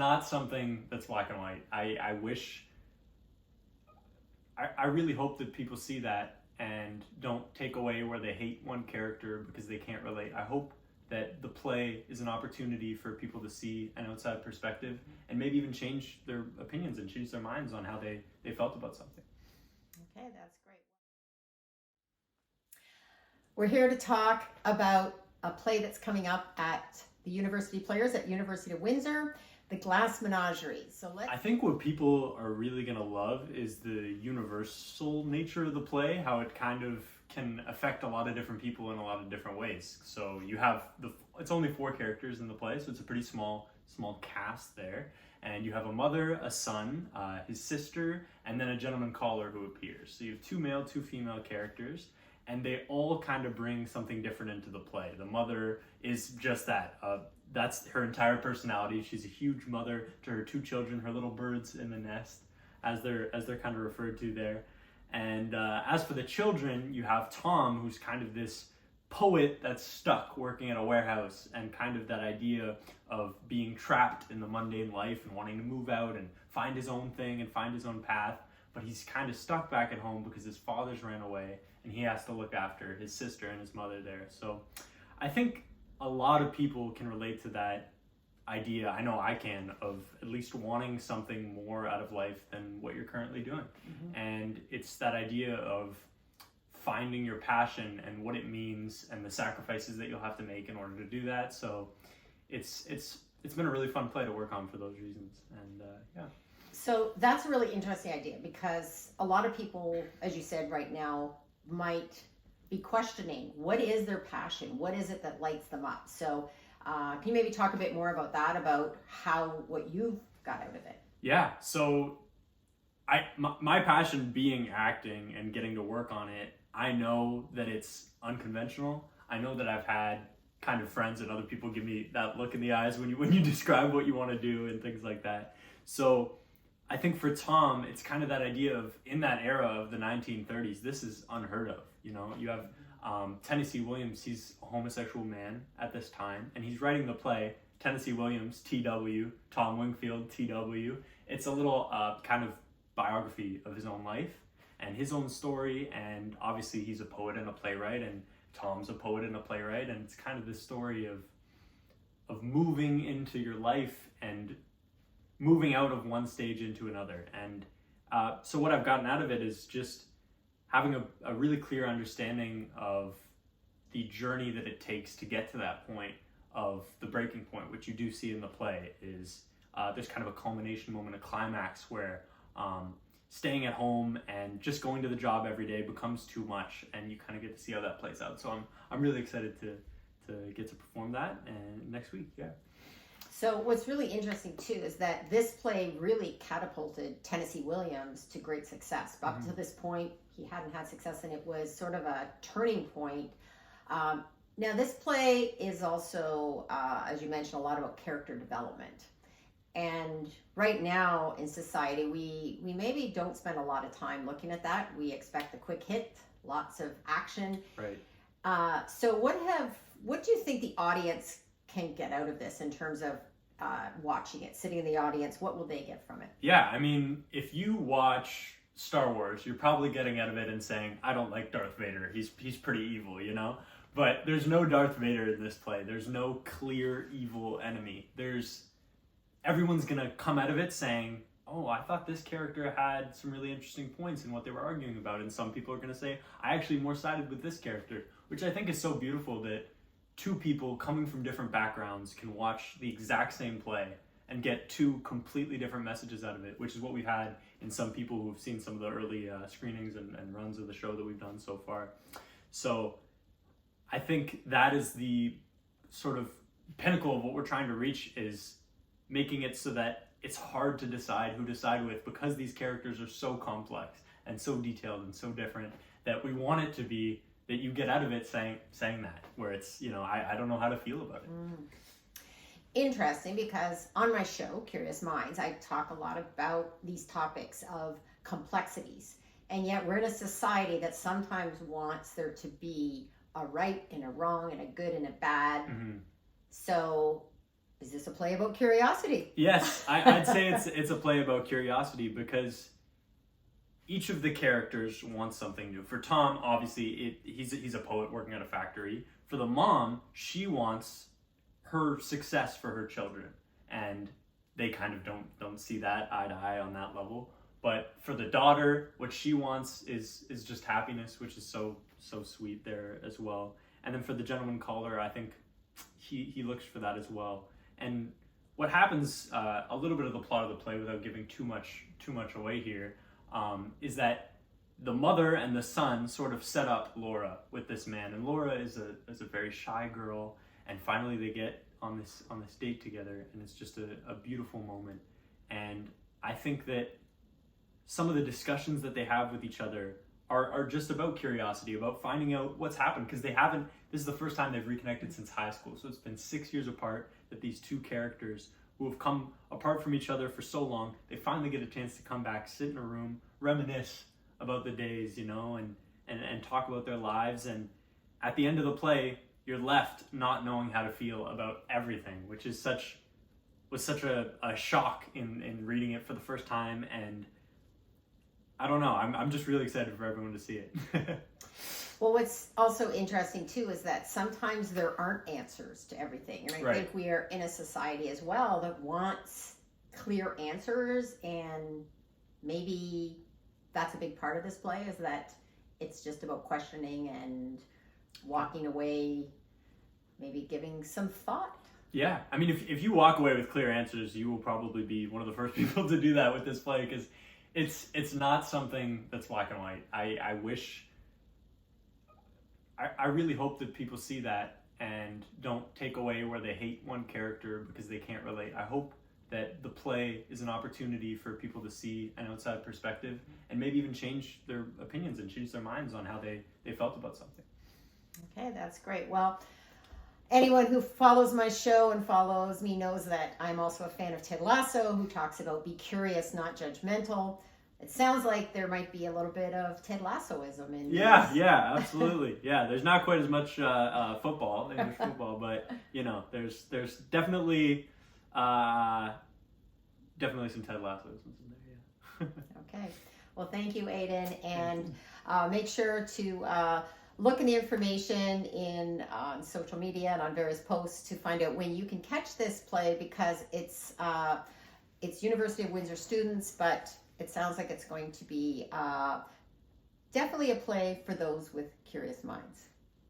not something that's black and white. I wish, I really hope that people see that and don't take away where they hate one character because they can't relate. I hope that the play is an opportunity for people to see an outside perspective and maybe even change their opinions and change their minds on how they felt about something. Okay, that's great. We're here to talk about a play that's coming up at the University Players at University of Windsor, The Glass Menagerie. I think what people are really going to love is the universal nature of the play, how it kind of can affect a lot of different people in a lot of different ways. So you have it's only 4 characters in the play, so it's a pretty small cast there. And you have a mother, a son, his sister, and then a gentleman caller who appears. So you have 2 male, 2 female characters, and they all kind of bring something different into the play. The mother is just that. That's her entire personality. She's a huge mother to her 2 children, her little birds in the nest, as they're kind of referred to there. And as for the children, you have Tom, who's kind of this poet that's stuck working at a warehouse, and kind of that idea of being trapped in the mundane life and wanting to move out and find his own thing and find his own path. But he's kind of stuck back at home because his father's ran away and he has to look after his sister and his mother there. So I think a lot of people can relate to that idea. I know I can, of at least wanting something more out of life than what you're currently doing. And it's that idea of finding your passion and what it means and the sacrifices that you'll have to make in order to do that. So it's been a really fun play to work on for those reasons. And yeah. So that's a really interesting idea, because a lot of people, as you said right now, might be questioning what is their passion, what is it that lights them up. So can you maybe talk a bit more about that, about what you've got out of it? Yeah, so my passion being acting and getting to work on it, I know that it's unconventional. I know that I've had kind of friends and other people give me that look in the eyes when you describe what you want to do and things like that. So I think for Tom, it's kind of that idea of, in that era of the 1930s, this is unheard of. You know, you have Tennessee Williams, he's a homosexual man at this time, and he's writing the play Tennessee Williams, TW, Tom Wingfield, TW. It's a little kind of biography of his own life and his own story, and obviously he's a poet and a playwright, and Tom's a poet and a playwright, and it's kind of this story of moving into your life and moving out of one stage into another. And so what I've gotten out of it is just having a really clear understanding of the journey that it takes to get to that point of the breaking point, which you do see in the play. Is there's kind of a culmination moment, a climax, where staying at home and just going to the job every day becomes too much, and you kind of get to see how that plays out. So I'm really excited to get to perform that and next week. Yeah. So what's really interesting too is that this play really catapulted Tennessee Williams to great success. But up to this point, he hadn't had success, and it was sort of a turning point. Now this play is also, as you mentioned, a lot about character development. And right now in society, we maybe don't spend a lot of time looking at that. We expect the quick hit, lots of action. Right. So what do you think the audience can get out of this in terms of watching it, sitting in the audience? What will they get from it? Yeah, I mean, if you watch Star Wars, you're probably getting out of it and saying, I don't like Darth Vader. He's pretty evil, you know? But there's no Darth Vader in this play. There's no clear evil enemy. Everyone's going to come out of it saying, oh, I thought this character had some really interesting points in what they were arguing about. And some people are going to say, I actually more sided with this character, which I think is so beautiful that 2 people coming from different backgrounds can watch the exact same play and get 2 completely different messages out of it, which is what we've had in some people who've seen some of the early screenings and runs of the show that we've done so far. So I think that is the sort of pinnacle of what we're trying to reach, is making it so that it's hard to decide who to side with, because these characters are so complex and so detailed and so different, that we want it to be that you get out of it saying that, where it's, you know, I don't know how to feel about it. Interesting, because on my show, Curious Minds, I talk a lot about these topics of complexities. And yet we're in a society that sometimes wants there to be a right and a wrong and a good and a bad. So is this a play about curiosity? Yes, I'd say it's a play about curiosity, because each of the characters wants something new. For Tom, obviously, he's a poet working at a factory. For the mom, she wants her success for her children, and they kind of don't see that eye to eye on that level. But for the daughter, what she wants is just happiness, which is so sweet there as well. And then for the gentleman caller, I think he looks for that as well. And what happens, a little bit of the plot of the play, without giving too much away here, is that the mother and the son sort of set up Laura with this man, and Laura is a very shy girl, and finally they get on this date together, and it's just a beautiful moment. And I think that some of the discussions that they have with each other are just about curiosity, about finding out what's happened, because this is the first time they've reconnected since high school. So it's been 6 years apart that these two characters who have come apart from each other for so long, they finally get a chance to come back, sit in a room, reminisce about the days, and talk about their lives. And at the end of the play, you're left not knowing how to feel about everything, which was such a shock in reading it for the first time. And I don't know, I'm just really excited for everyone to see it. Well, what's also interesting too is that sometimes there aren't answers to everything. And I think we are in a society as well that wants clear answers, and maybe that's a big part of this play, is that it's just about questioning and walking away, maybe giving some thought. Yeah, I mean, if you walk away with clear answers, you will probably be one of the first people to do that with this play, because it's not something that's black and white. I really hope that people see that and don't take away where they hate one character because they can't relate. I hope that the play is an opportunity for people to see an outside perspective, and maybe even change their opinions and change their minds on how they felt about something. Okay, that's great. Well, anyone who follows my show and follows me knows that I'm also a fan of Ted Lasso, who talks about be curious, not judgmental. It sounds like there might be a little bit of Ted Lassoism in this. Yeah, absolutely. Yeah, there's not quite as much football, English football, but there's definitely some Ted Lassoisms in there. Yeah. Okay. Well, thank you, Aidan, and make sure to look in the information on social media and on various posts to find out when you can catch this play, because it's University of Windsor students, but it sounds like it's going to be definitely a play for those with curious minds.